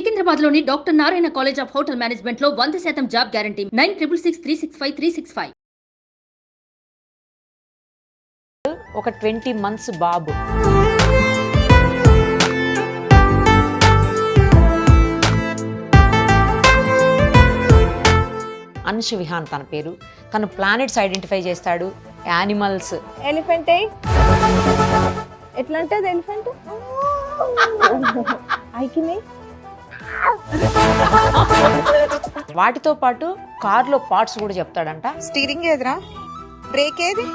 సికింద్రాబాద్లోని doctor Narayana college of hotel మేనేజ్మెంట్లో 100% job guarantee 966365 ఒక 20 months బాబు. అన్షు విహాన్ తన పేరు. తను ప్లానెట్స్ ఐడెంటిఫై చేస్తాడు, యానిమల్స్. ఎలిఫెంట్ ఎట్లా అంటే ఎలిఫెంట్ ఐకినే వాటితో పాటు కార్లో పార్ట్స్ కూడా చెప్తాడంట. స్టీరింగ్ ఏదిరా, బ్రేక్ ఏది.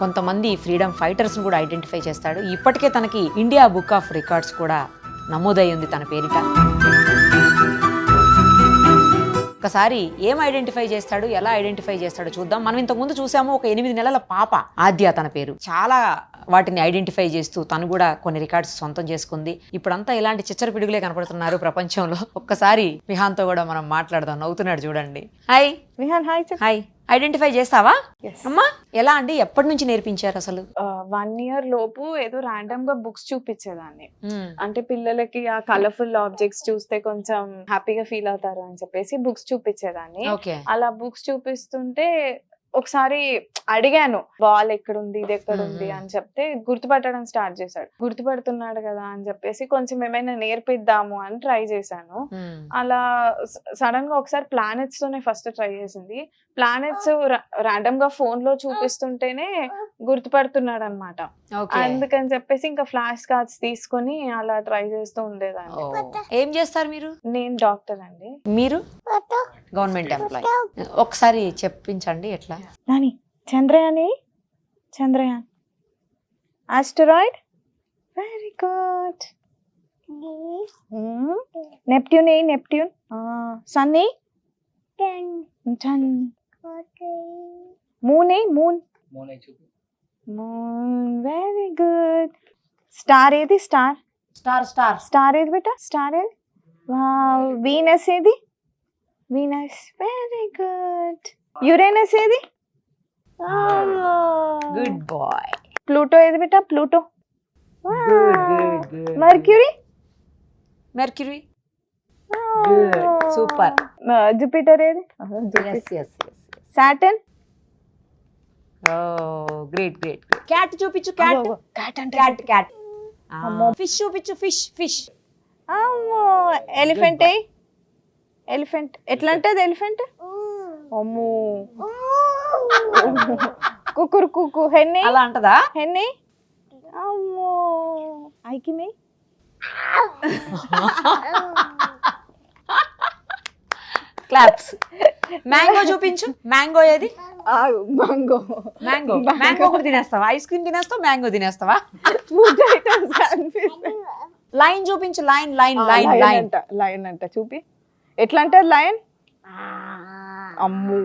కొంతమంది ఫ్రీడమ్ ఫైటర్స్ కూడా ఐడెంటిఫై చేస్తాడు. ఇప్పటికే తనకి ఇండియా బుక్ ఆఫ్ రికార్డ్స్ కూడా నమోదై ఉంది తన పేరిట. ఒకసారి ఏం ఐడెంటిఫై చేస్తాడు, ఎలా ఐడెంటిఫై చేస్తాడో చూద్దాం. మనం ఇంతకుముందు చూసాము ఒక 8 నెలల పాప ఆద్య తన పేరు. చాలా వాటిని ఐడెంటిఫై చేస్తూ తను కూడా కొన్ని రికార్డ్స్ సొంతం చేసుకుంది. ఇప్పుడంతా ఇలాంటి చిచ్చర పిడుగులే కనపడుతున్నారు ప్రపంచంలో. ఒక్కసారి విహాన్తో కూడా మనం మాట్లాడదాం. నవ్వుతున్నాడు చూడండి. Hi Vihaan. Hi. Hi. Identify చేస్తావా అమ్మా? ఎలా అండి, ఎప్పటి నుంచి నేర్పించారు అసలు? 1 year లోపు ఏదో ర్యాండమ్ గా బుక్స్ చూపించేదాన్ని. అంటే పిల్లలకి ఆ కలర్ఫుల్ ఆబ్జెక్ట్స్ చూస్తే కొంచెం హ్యాపీగా ఫీల్ అవుతారు అని చెప్పేసి బుక్స్ చూపించేదాన్ని. అలా బుక్స్ చూపిస్తుంటే ఒకసారి అడిగాను, బాల్ ఎక్కడుంది, ఇది ఎక్కడుంది అని చెప్తే గుర్తుపట్టడం స్టార్ట్ చేశాడు. గుర్తుపడుతున్నాడు కదా అని చెప్పేసి కొంచెం ఏమైనా నేర్పిద్దాము అని ట్రై చేశాను. అలా సడన్ గా ఒకసారి ప్లానెట్స్ తోనే ఫస్ట్ ట్రై చేసింది. ప్లానెట్స్ ర్యాండమ్ గా ఫోన్ లో చూపిస్తుంటేనే గుర్తుపడుతున్నాడు అనమాట. అందుకని చెప్పేసి ఇంకా ఫ్లాష్ కార్డ్స్ తీసుకొని అలా ట్రై చేస్తూ ఉండేదాన్ని. ఏం చేస్తారు మీరు? నేను డాక్టర్ అండి. మీరు గవర్నమెంట్ ఎంప్లాయ్. ఒకసారి చెప్పించండి ఎట్లా. Nani, Chandrayaan asteroid. Very good. Neptune. Sunny. Moon. Very good. Star ఏది? స్టార్ ఏది బేటా? స్టార్ ఏది? వీనస్ ఏది? వీనస్. Very good. యురేనస్ ఏది? Good boy. ప్లూటో ఏది బేటా? ప్లూటో. మర్క్యూరీ. సూపర్. జూపిటర్ ఏది? సాటర్న్. గ్రేట్. క్యాట్ చూపించు. క్యాట్. ఫిష్ చూపించు. ఫిష్. ఎలిఫెంట్ ఎట్లా అంటే ఎలిఫెంట్. అమ్మో. కుక్కు. హెన్నీ అలా అంటదా? హెన్నీ. అమ్మో. ఐకిమే. క్లాప్స్. మ్యాంగో చూపించు. మ్యాంగో ఏది? మ్యాంగో కూడా తినేస్తావా? ఐస్ క్రీమ్ తినేస్తావా? మ్యాంగో తినేస్తావా? లైన్ చూపించు. లైన్ అంట చూపి. ఎట్లా అంటారు లయన్? అమ్మో.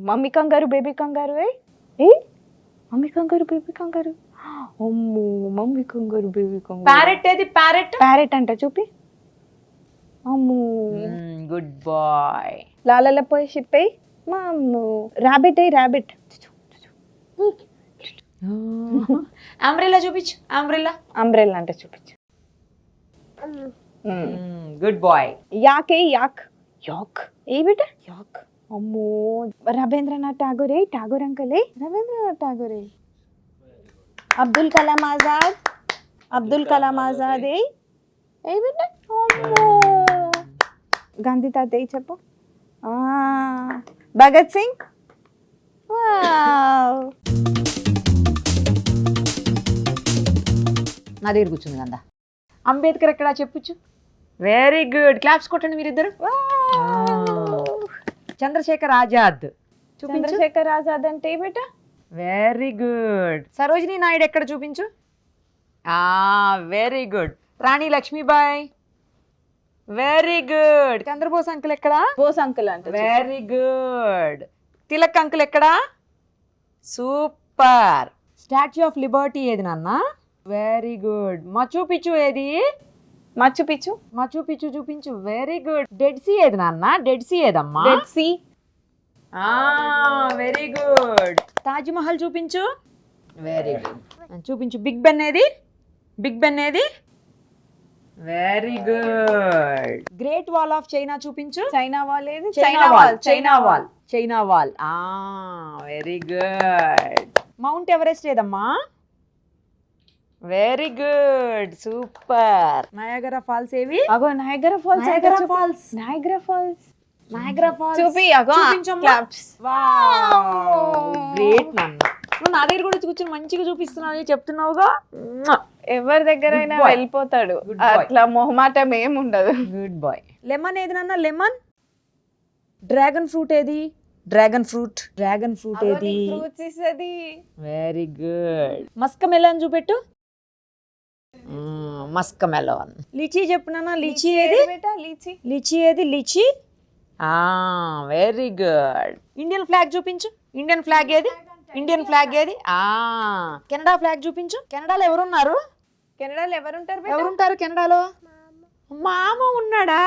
మమ్మీ కంగారు, బేబీ కంగారు. మమ్మీ కంగారు, బేబీ కంగారు. అమ్మో. మమ్మీ కంగారు, బేబీ కంగారు. ప్యారెట్ ఏది? ప్యారెట్ అంట చూపి. అమ్మో. Good boy. లాలలపోయి షిప్పై. మమ్మో. ర్యాబిట్. అంబ్రెల్లా చూపించు. అంబ్రెల్లా అంటే చూపించు. Good boy. యాక్ ఏ బేటా? యాక్. అమ్మో. రవీంద్రనాథ్ ఠాగూర్. ఠాగూర్ అంకల్. రవీంద్రనాథ్ ఠాగూర్. అబ్దుల్ కలాం ఆజాద్. ఏ బేటా? అమ్మో. గాంధీ తాత చెప్పు. భగత్ సింగ్. నా దగ్గర కూర్చుంది కదా. అంబేద్కర్ ఎక్కడ చెప్పొచ్చు. Very good. క్లాప్స్ కొట్టండి మీరిద్దరు. చంద్రశేఖర్ ఆజాద్ అంటే బేటా? Very good. సరోజినీ నాయుడు ఎక్కడ చూపించు. Very good. Rani Lakshmibai. Very good. Chandrabose uncle ఎక్కడ? బోస్ అంకుల్ అంటే. Very good. తిలక్ అంకుల్ ఎక్కడ? సూపర్. స్టాచ్యూ ఆఫ్ లిబర్టీ ఏది నాన్న? Very good. మచూ పిచ్చు ఏది? మచు పిచ్చు చూపించు. Very good. డెడ్ సీ ఏది నాన్న? డెడ్ సీ ఏదమ్మా? Dead sea. Very good. Taj Mahal చూపించు. Very good. చూపించు. బిగ్ బెన్ ఏది? Very good. Great wall of China చూపించు. చైనా వాల్ ఏది? China wall, China wall, China wall. Very good. Mount Everest ఏదమ్మా? Very good, super. Niagara Falls ఏవి? అగో Niagara Falls. Niagara Falls, Niagara Falls, Niagara Falls చూపి. అగో చూపించమ్మా. Claps. Great నాన్న. నువ్వు నా దగ్గర కూడా కూర్చొని మంచిగా చూపిస్తున్నావు చెప్తున్నావుగా. ఎవరి దగ్గర అయినా Good boy. వెళ్ళిపోతాడు. Good boy. అట్లా మొహమాటం ఏం ఉండదు. Good bye. లెమన్ ఏది నాన్న? లెమన్. డ్రాగన్ ఫ్రూట్ ఏది? Dragon fruit. డ్రాగన్ ఫ్రూట్ ఏది? ఫ్రూట్స్ ఇస్తుంది. Very good. మస్క మెలాన్ చూపెట్టు. Musk melon. లిచీ చెప్పు నాన్న. లిచీ ఏది? బేటా లీచి. లిచీ ఏది? Lychee. Very good. Indian flag చూపించు. ఇండియన్ ఫ్లాగ్ ఏది? ఇండియన్ ఫ్లాగ్ ఏది? కెనడా ఫ్లాగ్ చూపించు. కెనడాలో ఎవరున్నారు? కెనడాలో ఎవరుంటారు బేటా? ఎవరుంటారు కెనడాలో? మామ ఉన్నాడా?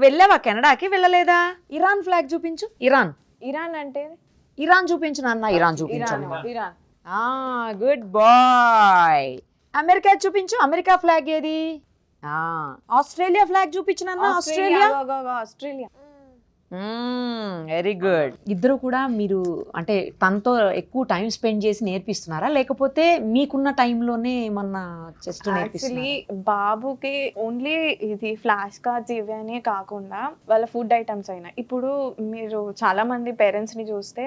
వెళ్ళావా కెనడాకి? వెళ్ళలేదా? ఇరాన్ ఫ్లాగ్ చూపించు. ఇరాన్. ఇరాన్ అంటే ఇరాన్ చూపించు నాన్న. ఇరాన్ చూపించు. Iran. Iran. Good boy. America చూపించు. అమెరికా ఫ్లాగ్ ఏది? ఆస్ట్రేలియా ఫ్లాగ్ చూపించు నాన్న. ఆస్ట్రేలియా. ఆస్ట్రేలియా. Very good. ఇద్దరు కూడా మీరు అంటే తనతో ఎక్కువ టైం స్పెండ్ చేసి నేర్పిస్తున్నారా, లేకపోతే మీకున్న టైంలోనే ఏమన్నా జస్ట్ యాక్చువల్లీ బాబుకి ఓన్లీ ఇది ఫ్లాష్ కార్డ్స్ ఇవి అనే కాకుండా వాళ్ళ ఫుడ్ ఐటమ్స్ అయినా ఇప్పుడు మీరు చాలా మంది పేరెంట్స్ ని చూస్తే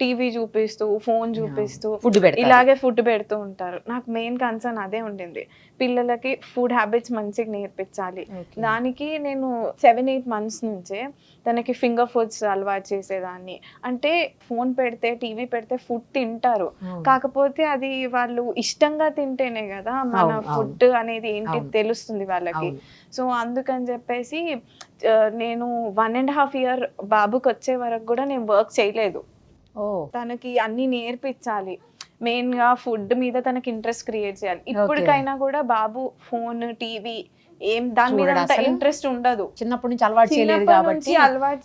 టీవీ చూపిస్తూ ఫోన్ చూపిస్తూ ఫుడ్ ఇలాగే ఫుడ్ పెడుతూ ఉంటారు. నాకు మెయిన్ కన్సర్న్ అదే ఉండింది. పిల్లలకి ఫుడ్ హ్యాబిట్స్ మంచిగా నేర్పించాలి. దానికి నేను 7-8 months నుంచే తనకి ఫింగర్ ఫుడ్స్ అలవాటు చేసేదాన్ని. అంటే ఫోన్ పెడితే టీవీ పెడితే ఫుడ్ తింటారు, కాకపోతే అది వాళ్ళు ఇష్టంగా తింటేనే కదా మన ఫుడ్ అనేది ఏంటి తెలుస్తుంది వాళ్ళకి. సో అందుకని చెప్పేసి నేను 1.5 year బాబుకి వచ్చే వరకు కూడా నేను వర్క్ చేయలేదు. తనకి అన్ని నేర్పించాలి. మెయిన్ గా ఫుడ్ మీద తనకి ఇంట్రెస్ట్ క్రియేట్ చేయాలి. ఇప్పటికైనా కూడా బాబు ఫోన్ టీవీ ఏం దాని మీద అంత ఇంట్రెస్ట్ ఉండదు. చిన్నప్పటి నుంచి అలవాటు చేయలేదు కాబట్టి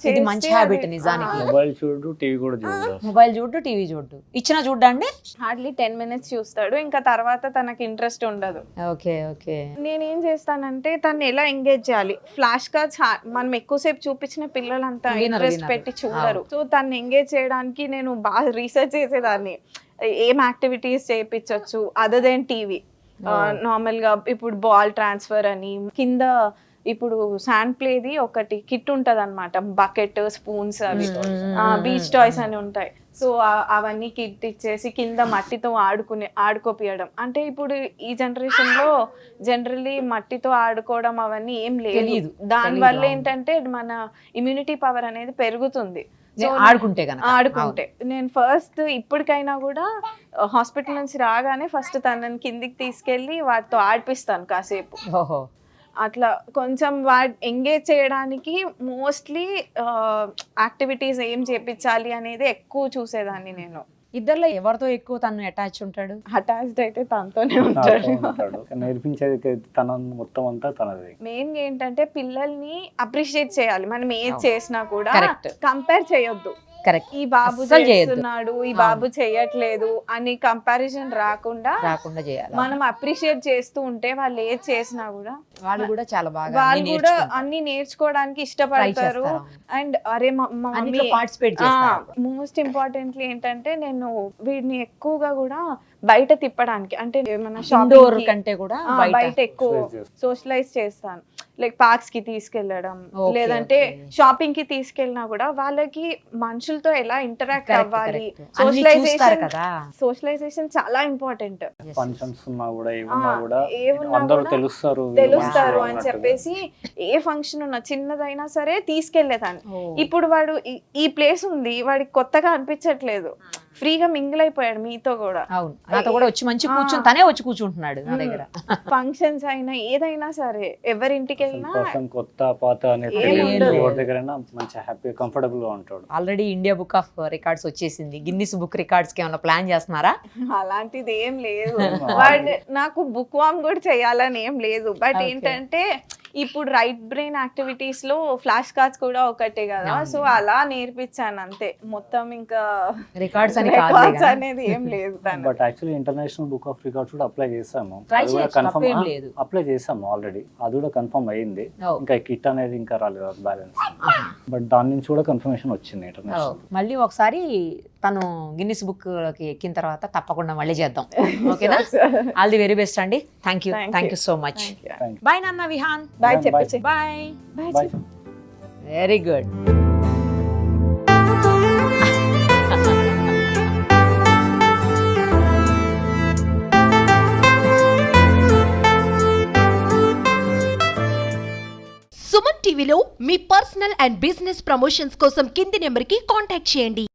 ఇది మంచి హ్యాబిట్ నిజానికి. మొబైల్ చూడు, టీవీ కూడా చూడు. మొబైల్ చూడు, టీవీ చూడు. ఇచ్చిన చూడండి హార్డ్లీ 10 minutes చూస్తాడు. ఇంకా తర్వాత తనకి ఇంట్రెస్ట్ ఉండదు. Okay okay. నేనేం చేస్తానంటే తను ఎలా ఎంగేజ్ చేయాలి. ఫ్లాష్ కార్డ్స్ మనం ఎక్కువసేపు చూపించిన పిల్లలంతా ఇంట్రెస్ట్ పెట్టి చూడరు. సో తను ఎంగేజ్ చేయడానికి నేను బాగా రీసెర్చ్ చేసేదాన్ని. ఏం యాక్టివిటీస్ చేయించవచ్చు అదర్ దెన్ టీవీ. నార్మల్ గా ఇప్పుడు బాల్ ట్రాన్స్ఫర్ అని కింద ఇప్పుడు శాండ్ ప్లేది ఒకటి కిట్ ఉంటది అనమాట. బకెట్, స్పూన్స్, అవి బీచ్ టాయ్స్ అని ఉంటాయి. సో అవన్నీ కిట్ ఇచ్చేసి కింద మట్టితో ఆడుకోపియడం. అంటే ఇప్పుడు ఈ జనరేషన్ లో జనరల్లీ మట్టితో ఆడుకోవడం అవన్నీ ఏం లేదు. దాని వల్ల ఏంటంటే మన ఇమ్యూనిటీ పవర్ అనేది పెరుగుతుంది ఆడుకుంటే. నేను ఫస్ట్ ఇప్పటికైనా కూడా హాస్పిటల్ నుంచి రాగానే ఫస్ట్ తనని కిందికి తీసుకెళ్లి వాటితో ఆడిపిస్తాను కాసేపు. అట్లా కొంచెం ఎంగేజ్ చేయడానికి మోస్ట్లీ యాక్టివిటీస్ ఏం చేపించాలి అనేది ఎక్కువ చూసేదాన్ని నేను. ఇద్దరులో ఎవరితో ఎక్కువ తను అటాచ్ ఉంటాడు? అటాచ్డ్ అయితే తనతోనే ఉంటాడు. నేర్పించేది తన మొత్తం అంతా తనది. మెయిన్ ఏంటంటే పిల్లల్ని అప్రిషియేట్ చేయాలి. మనం ఏది చేసినా కూడా కంపేర్ చేయొద్దు. కరెక్ట్. ఈ బాబు చేస్తున్నాడు, ఈ బాబు చేయట్లేదు అని కంపారిజన్ రాకుండా చేయాలి. మనం అప్రిషియేట్ చేస్తూ ఉంటే వాళ్ళు ఏది చేసినా కూడా వాళ్ళు కూడా చాలా బాగా వాళ్ళు కూడా అన్ని నేర్చుకోవడానికి ఇష్టపడతారు. అండ్ అరే పార్టిసిపేట్ చేస్తారు. మోస్ట్ ఇంపార్టెంట్లీ ఏంటంటే నేను వీడిని ఎక్కువగా కూడా బయట తిప్పడానికి, అంటే మన షాపింగ్ కంటే కూడా బయట ఎక్కువ సోషలైజ్ చేస్తాను. లైక్ పార్క్స్ కి తీసుకెళ్లడం, లేదంటే షాపింగ్ కి తీసుకెళ్ళినా కూడా వాళ్ళకి మనుషులతో ఎలా ఇంటరాక్ట్ అవ్వాలి. సోషలైజేషన్ చాలా ఇంపార్టెంట్. ఫంక్షన్స్ ఉన్నా కూడా ఏమున్నా కూడా తెలుస్తారు అని చెప్పేసి ఏ ఫంక్షన్ ఉన్నా చిన్నదైనా సరే తీసుకెళ్లేదాన్ని. ఇప్పుడు వాడు ఈ ప్లేస్ ఉంది, వాడికి కొత్తగా అనిపించట్లేదు, ఫ్రీగా మింగిల్ అయిపోయాడు మీతో కూడా. నాతో కూడా వచ్చి మంచి కూర్చొని తనే వచ్చి కూర్చుంటున్నాడు నా దగ్గర. ఫంక్షన్స్ అయినా ఏదైనా సరే ఎవరింటికి వెళ్ళినా కొత్త పాత అనేది దగ్గరైనా మంచి హ్యాపీ కంఫర్టబుల్ గా ఉంటాడు. Already India book of records వచ్చేసింది. గిన్నిస్ బుక్ రికార్డ్స్ కి ఏమైనా ప్లాన్ చేస్తున్నారా? అలాంటిది ఏం లేదు. వాడు నాకు బుక్ వామ్ కూడా చేయాలని ఏం లేదు. బట్ ఏంటంటే ఇప్పుడు రైట్ బ్రెయిన్ యాక్టివిటీస్ లో ఫ్లాష్ కార్డ్స్ కూడా ఒకటే కదా, సో అలా నేర్పించాను అంతే. మొత్తం ఇంకా రికార్డ్స్ అని రికార్డ్స్ అనేది ఏం లేదు తను. But actually international book of records కూడా అప్లై చేసాము, Try అది కూడా చేయొచ్చు, తప్పేం కన్ఫర్మ్ లేదు. అప్లై చేసాము ఆల్రెడీ, అది కూడా కన్ఫర్మ్ అయింది. Oh. ఇంకా కిట్ అనేది ఇంకా రాలేదు బ్యాలెన్స్, బట్ దాని నుంచి కూడా కన్ఫర్మేషన్ వచ్చింది ఇంటర్నేషనల్. మళ్ళీ ఒకసారి తను గిన్నిస్ బుక్ లోకి ఎక్కిన తర్వాత తప్పకుండా మళ్ళీ చేద్దాం. ఓకేనా? ఆల్ ది వెరీ బెస్ట్ అండి. Thank you so much. Thank you. Bye నాన్న విహాన్. Bye Bye. చెప్పేసి bye. Bye. Very good. Suman టీవీలో మీ పర్సనల్ అండ్ బిజినెస్ ప్రమోషన్స్ కోసం కింది నెంబర్కి కాంటాక్ట్ చేయండి.